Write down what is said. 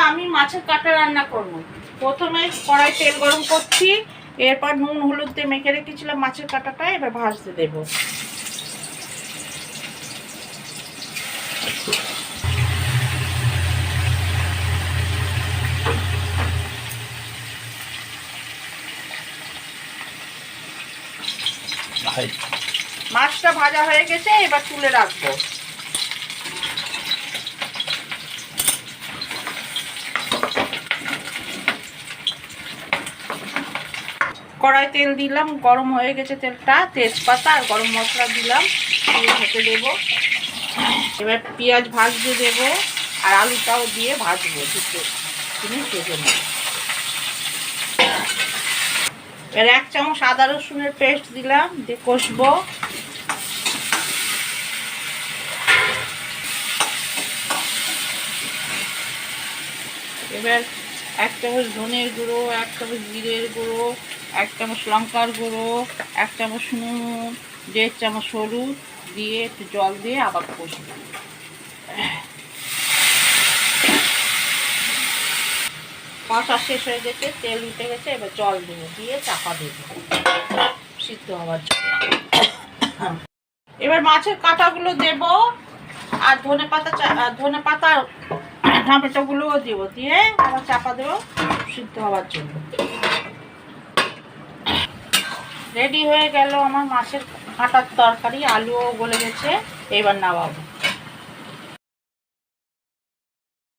আমি মাছের কাটা রান্না করব। প্রথমে কড়াই তেল গরম করছি, এরপর নুন হলুদ দিয়ে মেখে রেখেছিলাম মাছের কাটাটা, এবার ভাজতে দেব। মাছটা ভাজা হয়ে গেছে, এবার তুলে রাখবো। কড়াই তেল দিলাম, গরম হয়ে গেছে তেলটা, তেজপাতা আর গরম মশলা দিলাম, দিয়ে ঢেকে দেবো। এবার পেঁয়াজ ভাজতে দেবো আর আলুটাও দিয়ে ভাজবো, দুটো জিনিস ভেজে নেব। এবার 1 চামচ আদা রসুনের পেস্ট দিলাম, দিয়ে কষবো। এবার 1 চামচ ধনের গুঁড়ো, 1 চামচ জিরের গুঁড়ো, 1 চামচ লঙ্কার গুঁড়ো, 1 চামচ নুন, 1.5 চামচ হলুদ দিয়ে একটু জল দিয়ে আবার কষবো। কষা শেষ হয়ে গেছে, তেল উঠে গেছে, এবার জল দেবো, দিয়ে চাপা দেবো সিদ্ধ হওয়ার জন্য। এবার মাছের কাঁটাগুলো দেব আর ধনে পাতা টমেটোগুলোও দেবো, দিয়ে আবার চাপা দেবো সিদ্ধ হওয়ার জন্য। রেডি হয়ে গেল আমার মাছের কাঁটার তরকারি, আলুও গলে গেছে, এবার নামাবো।